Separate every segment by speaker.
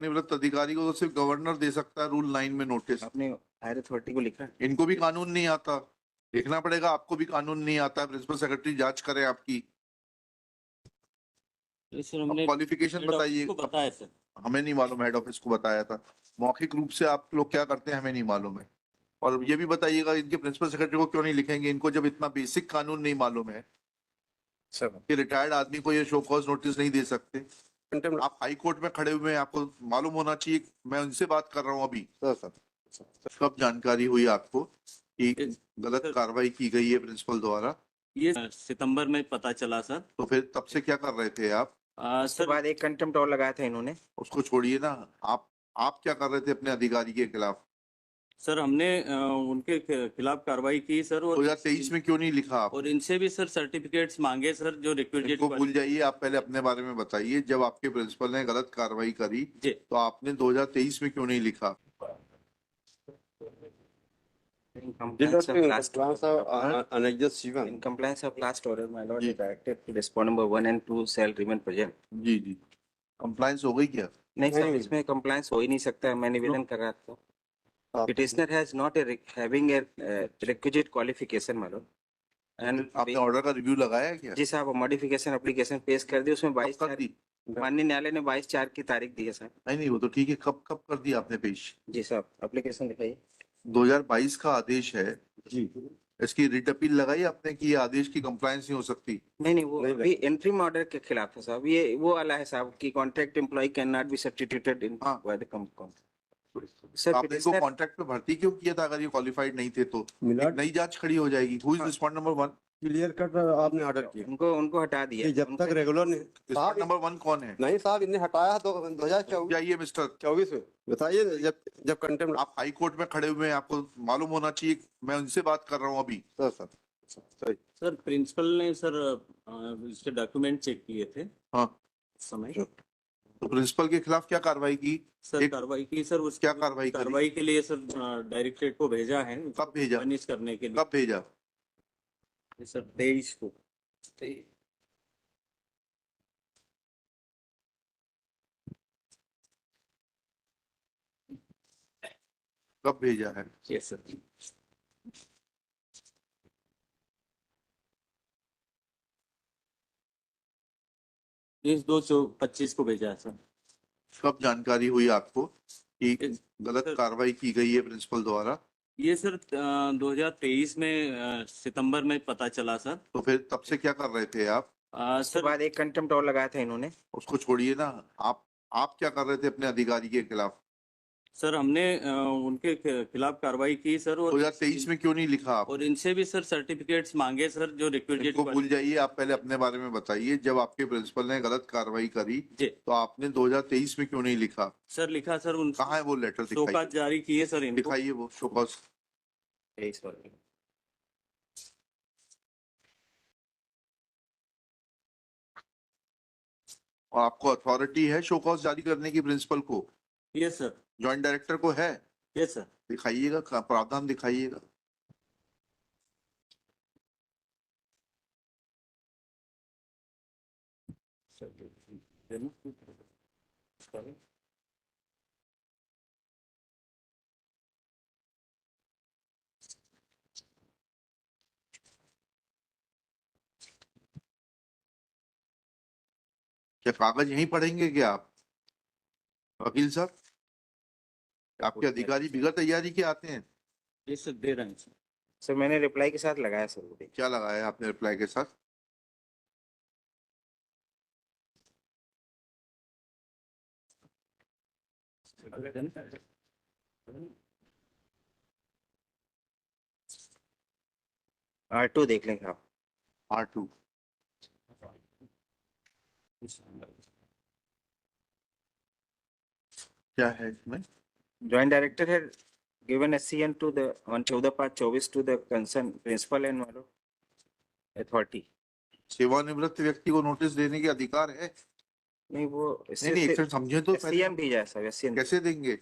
Speaker 1: निवृत्त अधिकारी को तो सिर्फ गवर्नर दे सकता है रूल 9 में नोटिस।
Speaker 2: आपने हायर अथॉरिटी को लिखा है?
Speaker 1: इनको भी कानून नहीं आता, देखना पड़ेगा। आपको भी कानून नहीं आता, प्रिंसिपल सेक्रेटरी जांच करे आपकी।
Speaker 3: सर
Speaker 1: अब
Speaker 3: हमने
Speaker 1: क्वालिफिकेशन
Speaker 3: हेड ऑफिस
Speaker 1: बताइए।
Speaker 3: को बताया सर।
Speaker 1: हमें नहीं मालूम, हेड ऑफिस को बताया था। मौखिक रूप से आप लोग क्या करते हैं हमें नहीं मालूम है। और ये भी बताइएगा इनके प्रिंसिपल सेक्रेटरी को क्यों नहीं लिखेंगे, इनको जब इतना बेसिक कानून नहीं मालूम है
Speaker 2: सर
Speaker 1: कि रिटायर्ड आदमी को ये शो कॉज नोटिस नहीं दे सकते। आप हाई कोर्ट में खड़े हुए हैं, आपको मालूम होना चाहिए। मैं उनसे बात कर रहा हूँ अभी। कब जानकारी हुई आपको कि गलत कार्रवाई की गई है प्रिंसिपल द्वारा?
Speaker 3: ये सितंबर में पता चला सर।
Speaker 1: तो फिर तब से क्या कर रहे थे आप?
Speaker 2: उसके बाद एक कंटेम्प्ट और लगाया था इन्होंने।
Speaker 1: उसको छोड़िए ना, आप क्या कर रहे थे अपने अधिकारी के खिलाफ?
Speaker 3: सर हमने उनके खिलाफ कार्रवाई की सर। और
Speaker 1: 2023 में क्यों नहीं लिखा आप?
Speaker 3: और इनसे भी सर सर्टिफिकेट्स मांगे सर, जो रिक्विजिट।
Speaker 1: इनको भूल जाइए, आप पहले अपने बारे में बताइए। जब आपके प्रिंसिपल ने गलत कार्रवाई करी
Speaker 3: जी।
Speaker 1: तो आपने 2023 में क्यों नहीं लिखा?
Speaker 2: In compliance of last
Speaker 4: In
Speaker 2: in compliance of last order, my lord,
Speaker 1: जी।
Speaker 2: the directive to respond number 1 and 2 shall remain present.
Speaker 1: Ji ji, compliance हो गई क्या?
Speaker 2: नहीं सर,
Speaker 4: नहीं।
Speaker 2: इसमें compliance हो ही नहीं सकता है। मैं निवेदन कर रहा था। Petitioner has not having a requisite qualification, my lord. And
Speaker 1: आपने ऑर्डर का रिव्यू लगाया है क्या?
Speaker 2: जी साहब, मॉडिफिकेशन एप्लीकेशन पेश कर दी, उसमें
Speaker 1: कब
Speaker 2: 22
Speaker 1: कर दी?
Speaker 2: माननीय न्यायालय ने 22/4 की तारीख दी है सर।
Speaker 1: नहीं, वो तो ठीक है। कब कब कर दी आपने पेश?
Speaker 2: जी साहब, एप्लीकेशन दिखाइए।
Speaker 1: 2022 का आदेश है
Speaker 4: जी।
Speaker 1: इसकी रिट अपील लगाई आपने कि ये आदेश की कंप्लायंस नहीं हो सकती?
Speaker 2: नहीं, वो
Speaker 4: नहीं,
Speaker 2: अभी एंट्रीम ऑर्डर के खिलाफ है साहब। ये वो वाला है साहब कि contract employ can not be substituted in
Speaker 1: हाँ।
Speaker 2: By the company. सर
Speaker 1: आपने इनको कॉन्ट्रैक्ट पे भर्ती क्यों किया था? अगर ये क्वालिफाइड नहीं थे तो
Speaker 4: मिला
Speaker 1: एक नई जांच खड़ी हो जाएगी। Who is respond number 1?
Speaker 4: Clear cut आपने ऑर्डर किया
Speaker 2: उनको हटा दिया।
Speaker 4: कि जब तक रेगुलर नहीं
Speaker 1: रिस्पॉन्ड
Speaker 4: साहब
Speaker 1: नंबर 1 कौन है?
Speaker 4: नहीं साहब, इन्हें हटाया तो 2024
Speaker 1: जाइए मिस्टर।
Speaker 4: में बताइए। जब कंटेम्प्ट
Speaker 1: आप हाई कोर्ट में खड़े हुए हैं, आपको मालूम होना चाहिए। मैं उनसे बात कर रहा हूँ अभी।
Speaker 4: सर
Speaker 3: सर प्रिंसिपल ने सर इसके डॉक्यूमेंट चेक किए थे
Speaker 1: हाँ,
Speaker 3: उस समय।
Speaker 1: तो प्रिंसिपल के खिलाफ क्या कार्रवाई की?
Speaker 3: सर
Speaker 1: एक-
Speaker 3: कार्रवाई की सर। उस
Speaker 1: क्या कार्रवाई करी?
Speaker 3: कार्रवाई के लिए सर डायरेक्टरेट को भेजा है।
Speaker 1: कब भेजा?
Speaker 3: पनिश करने के लिए।
Speaker 1: कब भेजा?
Speaker 3: सर 23 को।
Speaker 1: कब भेजा है?
Speaker 3: Yes sir. 22/2/25 को भेजा है सर।
Speaker 1: कब जानकारी हुई आपको कि गलत
Speaker 3: सर-
Speaker 1: कार्रवाई की गई है प्रिंसिपल द्वारा?
Speaker 3: ये सर 2023 में सितंबर में पता चला सर।
Speaker 1: तो फिर तब से क्या कर रहे थे आप?
Speaker 2: उसके
Speaker 3: सर
Speaker 2: बाद एक कंटेम्प्ट और लगाया था इन्होंने।
Speaker 1: उसको छोड़िए ना, आप क्या कर रहे थे अपने अधिकारी के खिलाफ?
Speaker 3: सर हमने उनके खिलाफ कार्रवाई की सर। और
Speaker 1: 2023 में क्यों नहीं लिखा आप?
Speaker 3: और इनसे भी सर सर्टिफिकेट्स मांगे सर, जो रिक्विजिट।
Speaker 1: इनको भूल जाइए, आप पहले अपने बारे में बताइए। जब आपके प्रिंसिपल ने गलत कार्रवाई करी
Speaker 3: जी।
Speaker 1: तो आपने 2023 में क्यों नहीं लिखा?
Speaker 3: सर लिखा सर। उन
Speaker 1: कहाँ है वो लेटर?
Speaker 3: शोकाज
Speaker 1: दिखाइए,
Speaker 3: जारी किए सर इनको।
Speaker 1: दिखाइए वो शोकॉज।
Speaker 2: 23 वाले।
Speaker 1: और आपको अथॉरिटी है शोकॉज जारी करने की प्रिंसिपल को?
Speaker 3: Yes sir.
Speaker 1: जॉइंट डायरेक्टर को है?
Speaker 3: Yes sir.
Speaker 1: दिखाइएगा, प्रावधान दिखाइएगा। क्या कागज यहीं पढ़ेंगे क्या आप वकील साहब? आपके अधिकारी बिगड़ तैयारी के आते हैं?
Speaker 3: यस सर, दे रहे हैं सर।
Speaker 2: सर मैंने रिप्लाई के साथ लगाया सर वो।
Speaker 1: क्या लगाया आपने रिप्लाई के साथ?
Speaker 2: R2 देख लेंगे आप।
Speaker 1: R2 क्या है इसमें?
Speaker 2: Joint Director had given SCN to the on 14/24 to the concerned principal and authority.
Speaker 1: सेवानिवृत्त व्यक्ति को नोटिस देने के अधिकार है?
Speaker 2: नहीं वो
Speaker 1: नहीं, एक सेकंड समझे तो पहले।
Speaker 2: SCN भेजा है सर। SCN
Speaker 1: कैसे देंगे?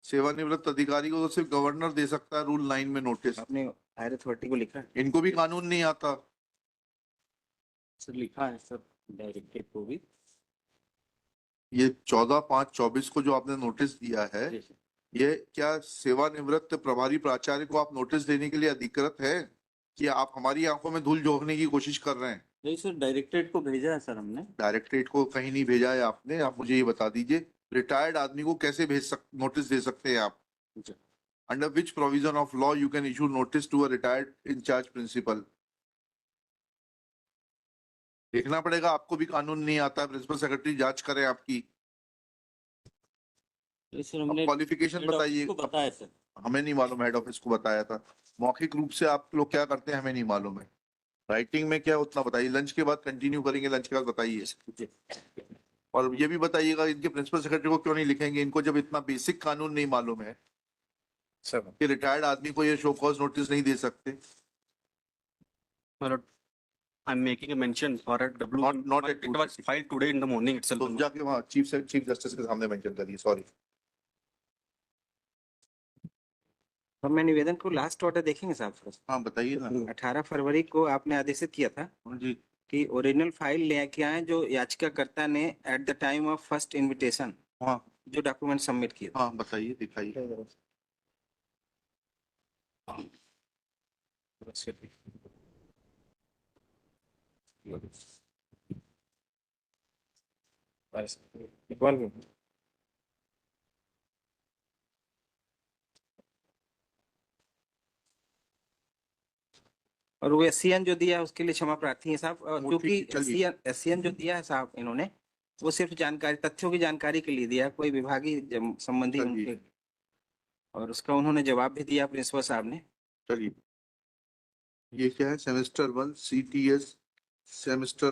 Speaker 1: सेवानिवृत्त अधिकारी को तो सिर्फ गवर्नर दे सकता है रूल 9 में नोटिस।
Speaker 2: आपने हायर अथॉरिटी को लिखा है?
Speaker 1: इनको भी कानून नहीं आता।
Speaker 3: सर लिखा है सर डायरेक्टरेट को भी।
Speaker 1: ये 14/5/24 को जो आपने नोटिस दिया है, ये क्या सेवानिवृत्त प्रभारी प्राचार्य को आप नोटिस देने के लिए अधिकृत है कि आप हमारी आंखों में धूल झोंकने की कोशिश कर रहे हैं?
Speaker 3: नहीं सर, डायरेक्टरेट को भेजा है सर हमने।
Speaker 1: डायरेक्टरेट को कहीं नहीं भेजा है आपने, आप मुझे ये बता दीजिए। रिटायर्ड आदमी को कैसे नोटिस दे सकते हैं आप? Under which provision of law you can issue notice to a retired in charge principal? देखना पड़ेगा, आपको भी कानून नहीं आता, प्रिंसिपल सेक्रेटरी जांच करे आपकी।
Speaker 3: नहीं सर, हमने
Speaker 1: क्वालिफिकेशन
Speaker 3: हेड ऑफिस
Speaker 1: बताइए।
Speaker 3: को बताया सर।
Speaker 1: हमें नहीं मालूम, हेड ऑफिस को बताया था। मौखिक रूप से आप लोग क्या करते हैं हमें नहीं मालूम है। राइटिंग में क्या उतना बताइए, लंच के बाद कंटिन्यू करेंगे, लंच के बाद बताइए। और ये भी बताइएगा इनके प्रिंसिपल सेक्रेटरी को क्यों नहीं लिखेंगे, इनको जब इतना बेसिक कानून नहीं मालूम है कि रिटायर्ड आदमी को ये शो कॉज नोटिस नहीं दे सकते।
Speaker 5: I'm making a mention for a W.
Speaker 1: Not at
Speaker 5: It was filed today in the morning itself.
Speaker 1: तो जाके वहाँ चीफ जस्टिस के सामने मेंशन करिए। सॉरी।
Speaker 2: और मैं निवेदन को लास्ट ऑर्डर देखेंगे साहब।
Speaker 1: हाँ बताइए ना।
Speaker 2: 18 फरवरी को आपने आदेशित किया था
Speaker 1: जी
Speaker 2: कि ओरिजिनल फाइल लेके आए जो याचिकाकर्ता ने at the time of first invitation
Speaker 1: हाँ
Speaker 2: जो डॉक्यूमेंट सबमिट किए थे।
Speaker 1: हाँ बताइए, दिखाइए।
Speaker 2: और वो एससीएन जो दिया है उसके लिए क्षमा प्रार्थी है साहब,
Speaker 1: वो
Speaker 2: क्योंकि
Speaker 1: ठीक है, चलिए।
Speaker 2: एससीएन जो दिया है साहब इन्होंने वो सिर्फ जानकारी, तथ्यों की जानकारी के लिए दिया है, कोई विभागीय संबंधी
Speaker 1: चलिए।
Speaker 2: उनके, और उसका उन्होंने जवाब भी दिया प्रिंसिपल साहब ने।
Speaker 1: चलिए, ये क्या है? Semester 1 CTS semester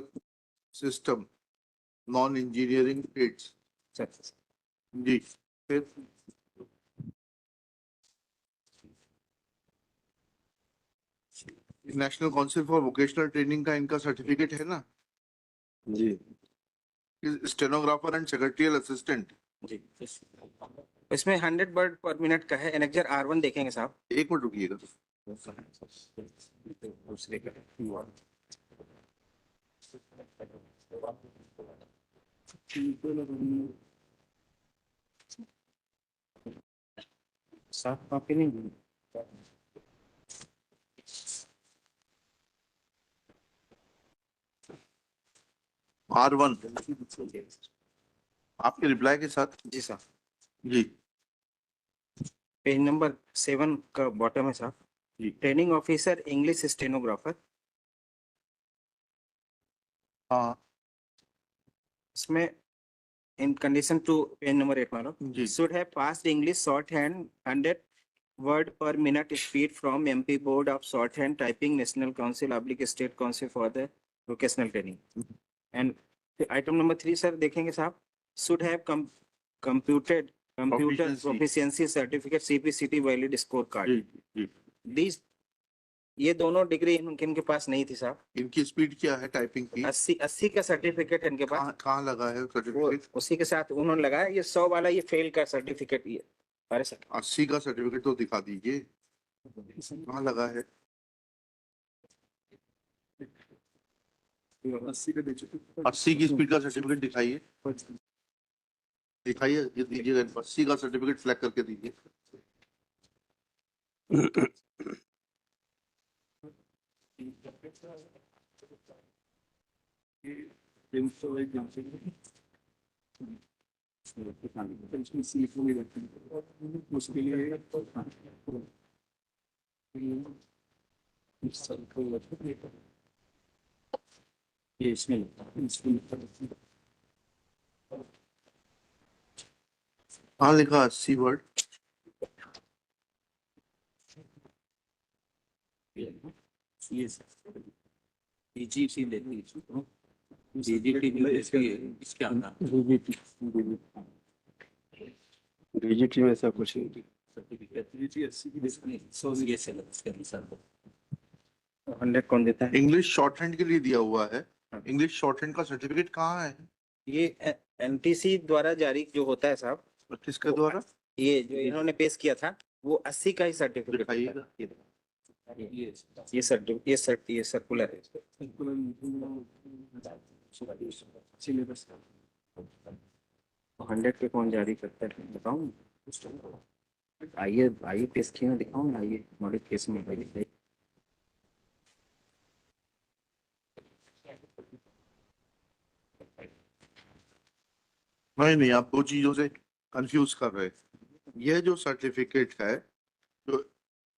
Speaker 1: system non engineering aids. जी फिर national council for vocational training का इनका सर्टिफिकेट है ना?
Speaker 4: जी
Speaker 1: स्टेनोग्राफर एंड सेक्रेटरियल असिस्टेंट।
Speaker 2: जी, इसमें 100 वर्ड पर मिनट का है। एनेक्जर R1 देखेंगे साहब।
Speaker 1: एक मिनट रुकिएगा।
Speaker 2: साफ कॉपी नहीं।
Speaker 1: R1 आपके रिप्लाई के साथ।
Speaker 2: जी साहब,
Speaker 1: जी
Speaker 2: पेज नंबर 7 का बॉटम है साहब।
Speaker 1: जी
Speaker 2: ट्रेनिंग ऑफिसर इंग्लिश स्टेनोग्राफर।
Speaker 1: हाँ
Speaker 2: इसमें इन कंडीशन टू पेज नंबर 8 मानो
Speaker 1: जी
Speaker 2: should have passed English shorthand 100 word per minute speed from MP Board of Shorthand Typing National Council / State Council for the Vocational Training. And item number 3 sir देखेंगे साहब, should have computer proficiency certificate CPCT valid scorecard.
Speaker 1: Ji.
Speaker 2: These ये दोनों degree इनके पास नहीं थी साहब।
Speaker 1: इनकी speed क्या है टाइपिंग की?
Speaker 2: 80 का सर्टिफिकेट इनके पास।
Speaker 1: कहाँ लगा है
Speaker 2: वो
Speaker 1: सर्टिफिकेट?
Speaker 2: उसी के साथ उन्होंने लगाया ये 100 वाला, ये फेल का सर्टिफिकेट। ये अरे सर
Speaker 1: 80 का सर्टिफिकेट तो दिखा दीजिए, कहाँ लगा है? 80 की स्पीड का सर्टिफिकेट दिखाइए, दिखाइए, ये दीजिएगा। 80 का सर्टिफिकेट फ्लैग करके दीजिए।
Speaker 3: ये इसमें
Speaker 1: कहाँ लिखा 80 वर्ड?
Speaker 3: ये EGT लेनी DGT इसके अंदर
Speaker 4: डीजीटी में सब कुछ नहीं।
Speaker 3: ये सिलेबस के अनुसार
Speaker 2: 100 कौन देता है?
Speaker 1: इंग्लिश शॉर्ट हैंड के लिए दिया हुआ है। इंग्लिश शॉर्ट हैंड का सर्टिफिकेट कहाँ है?
Speaker 2: ये NTC द्वारा जारी जो होता है साहब,
Speaker 1: किसके द्वारा?
Speaker 2: ये जो इन्होंने पेश किया था वो 80 का ही सर्टिफिकेट
Speaker 1: दिखाइएगा।
Speaker 2: ये सर्कुलर है। 100 पे कौन जारी करता है बताऊँ? आइए आइए पेश किए दिखाऊँ आइए मॉडल केस में भाई।
Speaker 1: नहीं नहीं, आप दो चीजों से कंफ्यूज कर रहे हैं। यह जो सर्टिफिकेट है, जो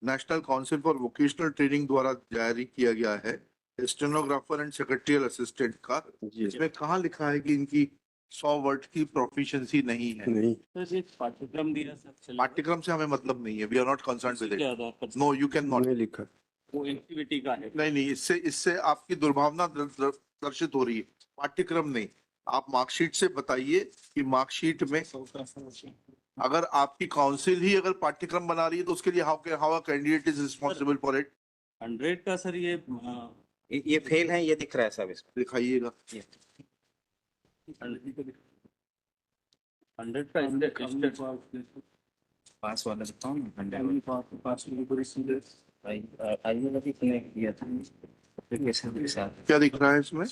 Speaker 1: national council for vocational training द्वारा जारी किया गया है, स्टेनोग्राफर एंड सेक्रेटरियल असिस्टेंट का,
Speaker 4: जी
Speaker 1: इसमें कहाँ लिखा है कि इनकी 100 वर्ड की प्रोफिशिएंसी नहीं है?
Speaker 4: नहीं
Speaker 3: सर ये पाठ्यक्रम दिया सर चलेगा?
Speaker 1: पाठ्यक्रम से हमें मतलब नहीं है, we are not concern with
Speaker 3: इसके
Speaker 1: इट।
Speaker 3: आधार पर
Speaker 1: नो, यू कैन नॉट।
Speaker 4: नहीं लिखा।
Speaker 3: वो एक्टिविटी का है।
Speaker 1: नहीं नहीं, इससे इससे आपकी दुर्भावना दर्शित हो रही है। पाठ्यक्रम नहीं, आप मार्कशीट से बताइए कि मार्कशीट में अगर आपकी काउंसिल ही अगर पाठ्यक्रम बना रही है तो उसके लिए how a candidate is responsible for it?
Speaker 3: 100 का सर ये
Speaker 2: ये फेल है ये दिख रहा है सब इसमें।
Speaker 1: दिखाइएगा।
Speaker 3: 100 का
Speaker 2: पास वाला दिखाऊँ ना 100 आइए अभी कनेक्ट किया था एप्लीकेशन के साथ।
Speaker 1: क्या दिख रहा है इसमें?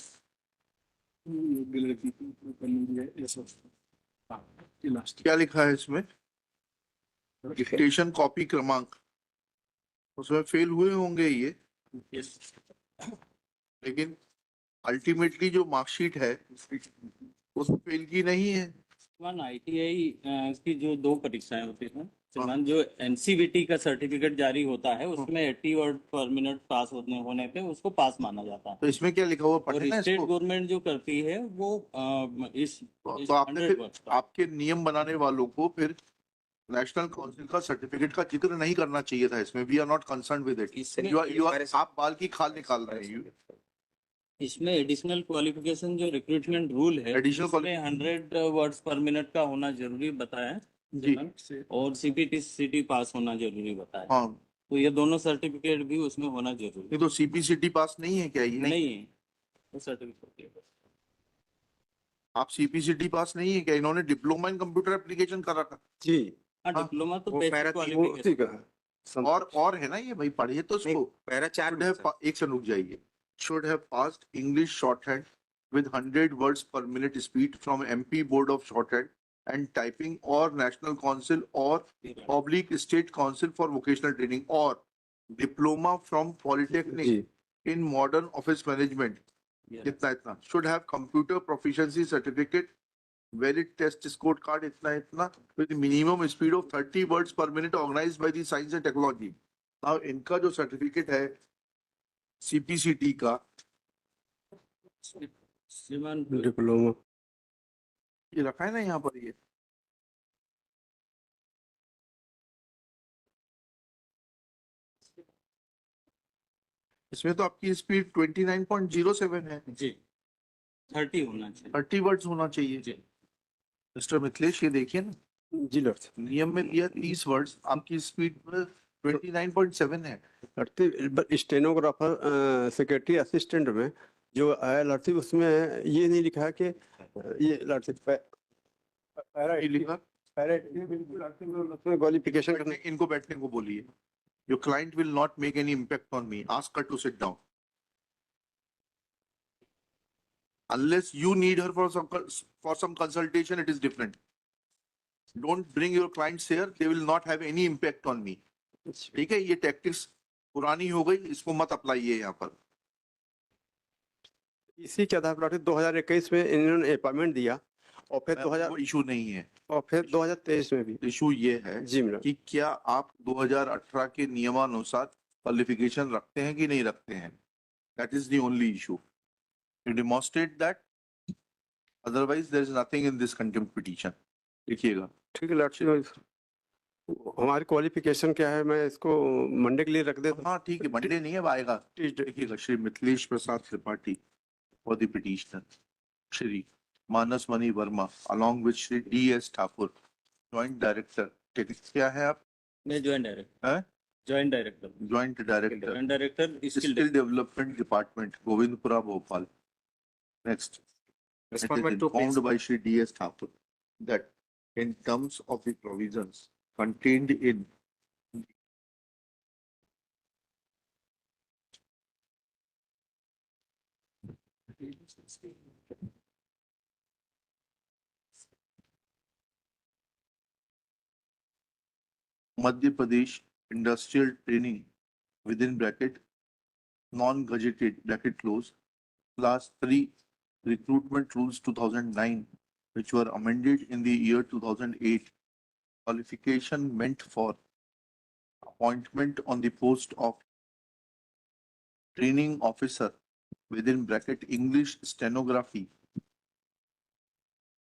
Speaker 1: क्या लिखा है इसमें? स्टेशन कॉपी क्रमांक, उसमें फेल हुए होंगे ये, लेकिन अल्टीमेटली जो मार्कशीट है उसमें फेल की नहीं है।
Speaker 3: वन आईटीआई की जो 2 परीक्षाएं होती हैं श्रीमान, जो एनसीवीटी का सर्टिफिकेट जारी होता है उसमें 80 वर्ड पर मिनट पास होने पे उसको पास माना जाता है।
Speaker 1: तो इसमें क्या लिखा हुआ
Speaker 3: और
Speaker 1: पढ़े ना
Speaker 3: स्टेट
Speaker 1: इसको।
Speaker 3: गवर्नमेंट जो करती है वो इस
Speaker 1: तो आपने
Speaker 3: 100
Speaker 1: फिर
Speaker 3: वर्ड
Speaker 1: आपके नियम बनाने वालों को फिर नेशनल काउंसिल का सर्टिफिकेट का जिक्र नहीं करना चाहिए था इसमें। We are not concern with it.
Speaker 2: इसमें
Speaker 1: यू आर आप बाल की खाल निकाल रहे हैं।
Speaker 3: इसमें एडिशनल क्वालिफिकेशन जो रिक्रूटमेंट रूल है
Speaker 1: Additional
Speaker 3: उसमें 100 वर्ड्स पर मिनट का होना जरूरी बताया है
Speaker 1: जी
Speaker 3: और सीपीटी सीटी पास होना जरूरी बताया।
Speaker 1: हाँ।
Speaker 3: तो ये दोनों सर्टिफिकेट भी उसमें होना जरूरी
Speaker 1: नहीं तो सीपीसीटी पास नहीं है क्या ये?
Speaker 3: नहीं है वो सर्टिफिकेट।
Speaker 1: आप सीपीसीटी पास नहीं है क्या? इन्होंने डिप्लोमा इन कंप्यूटर एप्लीकेशन कर रखा।
Speaker 4: जी
Speaker 3: हाँ
Speaker 1: हाँ,
Speaker 3: डिप्लोमा तो
Speaker 2: वो
Speaker 3: बेसिक
Speaker 2: पैरा
Speaker 4: वो
Speaker 3: क्वालिफिकेशन।
Speaker 4: उसी का है।
Speaker 1: और है ना ये भाई, पढ़िए तो
Speaker 2: नहीं
Speaker 1: इसको।
Speaker 2: पैरा 4
Speaker 1: should have एक से रुक जाइए। should have passed English shorthand with 100 words per minute speed from MP Board of Shorthand and Typing or National Council or oblique State Council for Vocational Training or diploma from Polytechnic
Speaker 4: ji
Speaker 1: in Modern Office Management, इतना इतना। should have computer proficiency certificate, valid test score card, इतना इतना, with minimum speed of 30 words per minute organized by the Science and Technology। now इनका जो certificate है CPCT का,
Speaker 3: श्रीमान
Speaker 4: diploma
Speaker 1: ये रखा है ना यहाँ पर, ये इसमें तो आपकी स्पीड 29.07 है।
Speaker 3: जी 30 होना चाहिए।
Speaker 1: 30 वर्ड्स होना चाहिए।
Speaker 3: जी
Speaker 1: मिस्टर मिथिलेश ये देखिए ना,
Speaker 4: जी लड़ते
Speaker 1: नियम में दिया 30 वर्ड्स, आपकी स्पीड 29.7 है।
Speaker 4: लड़ते स्टेनोग्राफर सेक्रेटरी असिस्टेंट में जो है लड़ती उसमें ये नहीं लिखा है कि ये लड़ते पैरा
Speaker 1: ये लिखा,
Speaker 4: क्वालिफिकेशन करने
Speaker 1: इनको बैठने को बोलिए। Your client will not make any impact on me. Ask her to sit down. Unless you need her for some consultation, it is different. Don't bring your clients here. They will not have any impact on me. ठीक है, ये tactics पुरानी हो गई, इसको मत apply यहाँ पर।
Speaker 4: इसी के आधार पर 2021 में इन्होंने अपॉइंटमेंट दिया और फिर 2000
Speaker 1: वो इशू नहीं है।
Speaker 4: और फिर 2023 में भी
Speaker 1: इशू ये है
Speaker 4: जी मैडम
Speaker 1: कि क्या आप 2018 के नियमानुसार क्वालिफिकेशन रखते हैं कि नहीं रखते हैं? That is the only issue. You demonstrate that, otherwise there is nothing in this contempt petition. लिखिएगा।
Speaker 4: ठीक है लड़ती हमारी क्वालिफिकेशन क्या है मैं इसको मंडे के लिए रख देता
Speaker 1: हाँ ठीक है, मंडे नहीं है, अब आएगा। देखिएगा, Shri Mithilesh Prasad Tripathi for the petitioner, Shri Manas Mani Verma along with Shri DS Thakur, joint director. क्या है आप?
Speaker 3: मैं ज्वाइंट डायरेक्टर
Speaker 1: हैं?
Speaker 3: Joint director
Speaker 1: joint director
Speaker 3: joint director
Speaker 1: skill development department, Govindpura, Bhopal. Next, it is
Speaker 2: Respondent to
Speaker 1: informed by Shri DS Thakur that in terms of the provisions contained in Madhya Pradesh Industrial Training within bracket non-gazetted bracket close class 3 recruitment rules 2009 which were amended in the year 2008 qualification meant for appointment on the post of training officer within bracket English stenography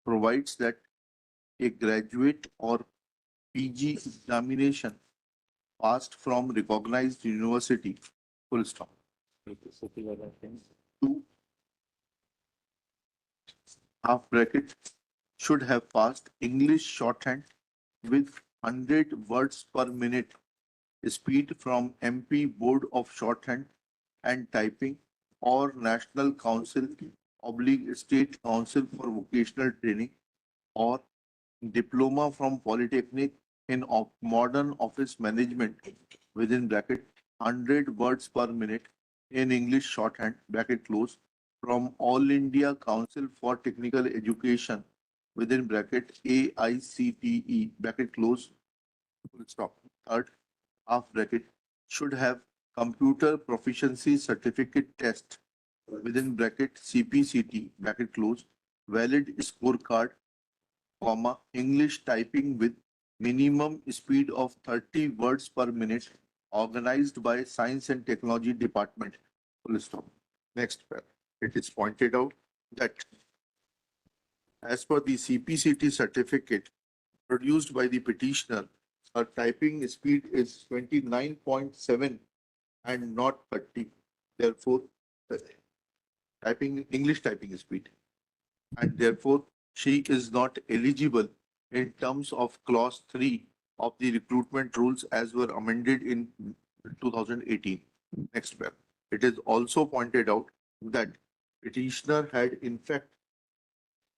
Speaker 1: provides that a graduate or PG examination passed from recognized university full stop. Two half bracket should have passed English shorthand with 100 words per minute speed from MP Board of Shorthand and Typing or National Council / State Council for Vocational Training or diploma from Polytechnic in modern office management within bracket 100 words per minute in English shorthand bracket close from All India Council for Technical Education within bracket AICTE bracket close full stop. Third half bracket should have computer proficiency certificate test within bracket CPCT bracket close valid scorecard comma English typing with minimum speed of 30 words per minute organized by Science and Technology Department full stop. Next paragraph. It is pointed out that as per the CPCT certificate produced by the petitioner, her typing speed is 29.7 and not 30. Therefore, English typing speed, and therefore she is not eligible in terms of clause 3 of the recruitment rules as were amended in 2018. Next paragraph. It is also pointed out that petitioner had in fact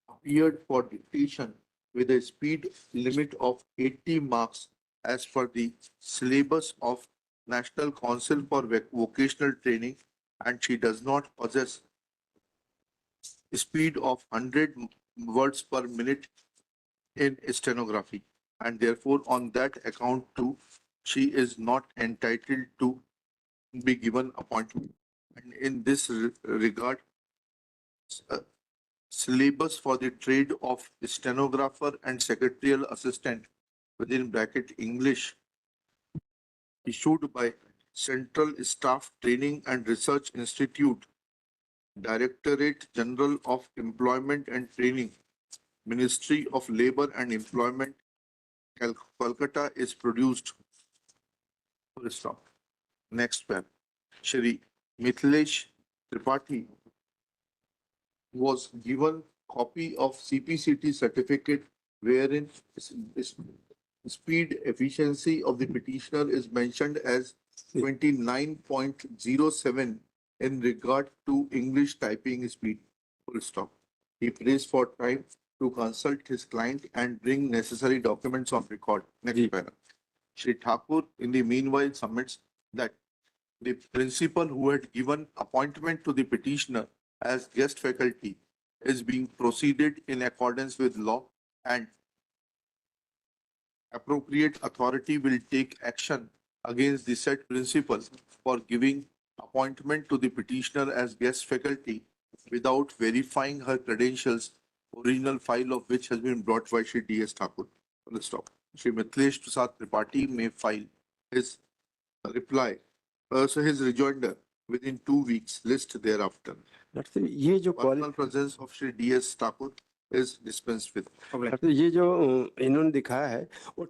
Speaker 1: appeared for dictation with a speed limit of 80 marks as per the syllabus of National Council for Vocational Training, and she does not possess speed of 100 words per minute in stenography, and therefore on that account too she is not entitled to be given appointment. And in this regard, syllabus for the trade of stenographer and secretarial assistant within bracket English issued by Central Staff Training and Research Institute, Directorate General of Employment and Training, Ministry of Labour and Employment, Kolkata is produced. Full stop. Next paragraph. Shri Mithilesh Tripathi was given copy of CPCT certificate wherein speed efficiency of the petitioner is mentioned as 29.07 in regard to English typing speed. Full stop. He prays for time to consult his client and bring necessary documents on record. Next paragraph. Shri Thakur in the meanwhile submits that the principal who had given appointment to the petitioner as guest faculty is being proceeded in accordance with law, and appropriate authority will take action against the said principal for giving appointment to the petitioner as guest faculty without verifying her credentials, original file of which has been brought by Shri D.S. Thakur. Full stop. Shri Mithilesh Prasad Tripathi may file his reply, so his rejoinder within 2 weeks, list thereafter.
Speaker 4: ये जो
Speaker 1: Personal presence of Shri D.S. Thakur is dispensed with.
Speaker 4: ये जो इन्होंने दिखाया है वो